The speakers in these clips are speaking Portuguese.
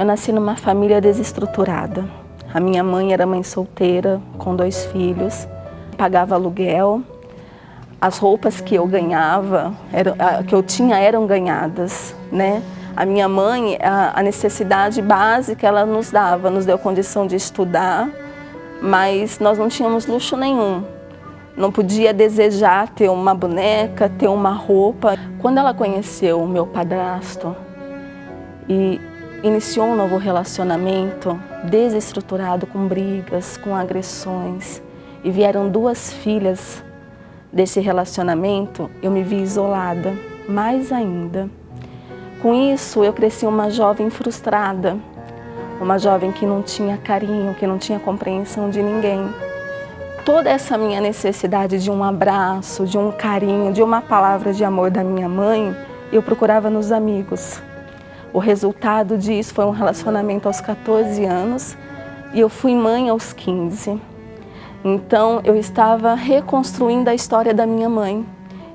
Eu nasci numa família desestruturada. A minha mãe era mãe solteira, com 2 filhos, pagava aluguel. As roupas que eu ganhava, que eu tinha, eram ganhadas, né? A minha mãe, a necessidade básica ela nos deu condição de estudar, mas nós não tínhamos luxo nenhum. Não podia desejar ter uma boneca, ter uma roupa. Quando ela conheceu o meu padrasto e iniciou um novo relacionamento desestruturado, com brigas, com agressões, e vieram 2 filhas desse relacionamento, eu me vi isolada, mais ainda. Com isso, eu cresci uma jovem frustrada, uma jovem que não tinha carinho, que não tinha compreensão de ninguém. Toda essa minha necessidade de um abraço, de um carinho, de uma palavra de amor da minha mãe, eu procurava nos amigos. O resultado disso foi um relacionamento aos 14 anos e eu fui mãe aos 15. Então eu estava reconstruindo a história da minha mãe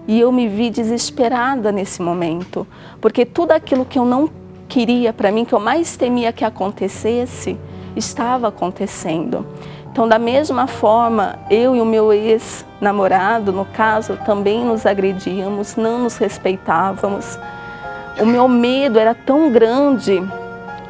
e eu me vi desesperada nesse momento, porque tudo aquilo que eu não queria para mim, que eu mais temia que acontecesse, estava acontecendo. Então, da mesma forma, eu e o meu ex-namorado, no caso, também nos agredíamos, não nos respeitávamos. O meu medo era tão grande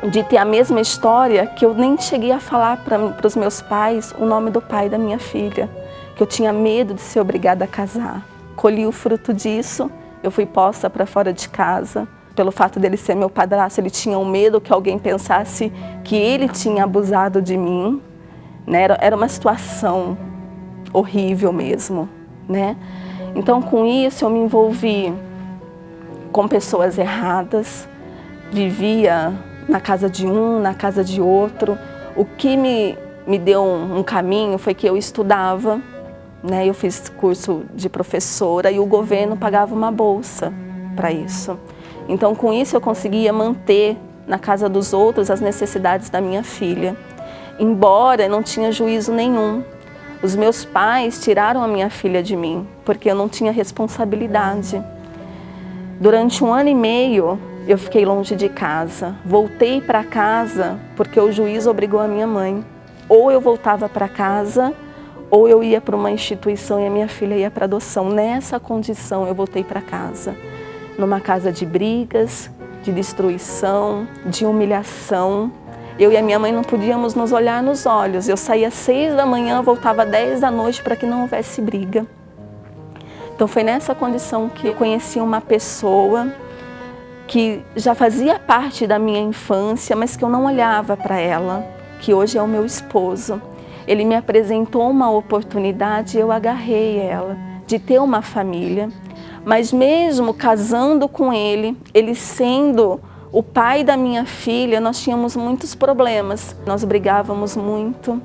de ter a mesma história que eu nem cheguei a falar para os meus pais o nome do pai da minha filha, que eu tinha medo de ser obrigada a casar. Colhi o fruto disso, eu fui posta para fora de casa. Pelo fato dele ser meu padrasto, ele tinha um medo que alguém pensasse que ele tinha abusado de mim. Né? Era uma situação horrível mesmo, né? Então, com isso, eu me envolvi com pessoas erradas, vivia na casa de um, na casa de outro. O que me deu um caminho foi que eu estudava, né? Eu fiz curso de professora e o governo pagava uma bolsa para isso. Então, com isso, eu conseguia manter na casa dos outros as necessidades da minha filha. Embora não tinha juízo nenhum. Os meus pais tiraram a minha filha de mim, porque eu não tinha responsabilidade. Durante 1 ano e meio, eu fiquei longe de casa. Voltei para casa porque o juiz obrigou a minha mãe. Ou eu voltava para casa, ou eu ia para uma instituição e a minha filha ia para adoção. Nessa condição, eu voltei para casa. Numa casa de brigas, de destruição, de humilhação. Eu e a minha mãe não podíamos nos olhar nos olhos. Eu saía às 6 da manhã, voltava às 10 da noite para que não houvesse briga. Então foi nessa condição que eu conheci uma pessoa que já fazia parte da minha infância, mas que eu não olhava para ela, que hoje é o meu esposo. Ele me apresentou uma oportunidade e eu agarrei ela, de ter uma família. Mas mesmo casando com ele, ele sendo o pai da minha filha, nós tínhamos muitos problemas. Nós brigávamos muito,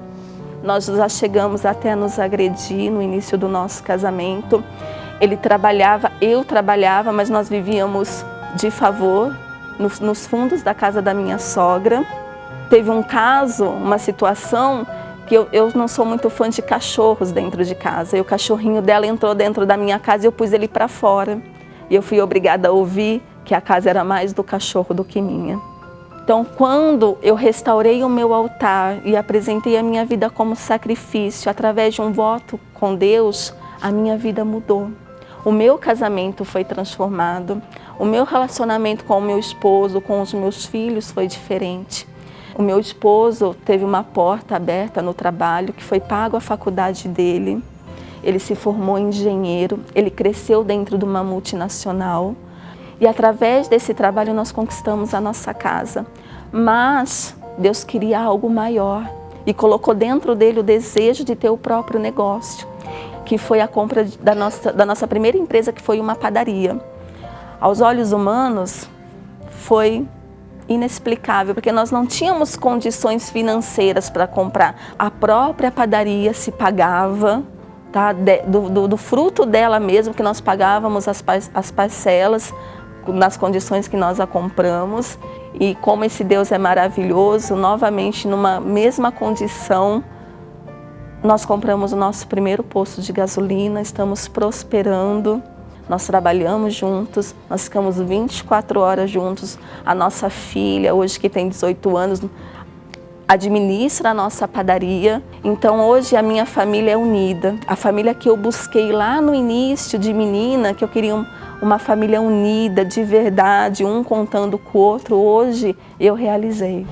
nós já chegamos até a nos agredir no início do nosso casamento. Ele trabalhava, eu trabalhava, mas nós vivíamos de favor nos fundos da casa da minha sogra. Teve um caso, uma situação, que eu não sou muito fã de cachorros dentro de casa. E o cachorrinho dela entrou dentro da minha casa e eu pus ele para fora. E eu fui obrigada a ouvir que a casa era mais do cachorro do que minha. Então, quando eu restaurei o meu altar e apresentei a minha vida como sacrifício, através de um voto com Deus, a minha vida mudou. O meu casamento foi transformado, o meu relacionamento com o meu esposo, com os meus filhos foi diferente. O meu esposo teve uma porta aberta no trabalho, que foi pago a faculdade dele. Ele se formou engenheiro, ele cresceu dentro de uma multinacional. E através desse trabalho nós conquistamos a nossa casa. Mas Deus queria algo maior e colocou dentro dele o desejo de ter o próprio negócio, que foi a compra da nossa primeira empresa, que foi uma padaria. Aos olhos humanos foi inexplicável, porque nós não tínhamos condições financeiras para comprar. A própria padaria se pagava, tá? Do fruto dela mesmo, que nós pagávamos as parcelas, nas condições que nós a compramos. E como esse Deus é maravilhoso, novamente numa mesma condição, nós compramos o nosso primeiro posto de gasolina, estamos prosperando. nós trabalhamos juntos, nós ficamos 24 horas juntos. A nossa filha, hoje que tem 18 anos, administra a nossa padaria. Então hoje a minha família é unida. A família que eu busquei lá no início de menina, que eu queria uma família unida, de verdade, um contando com o outro, hoje eu realizei.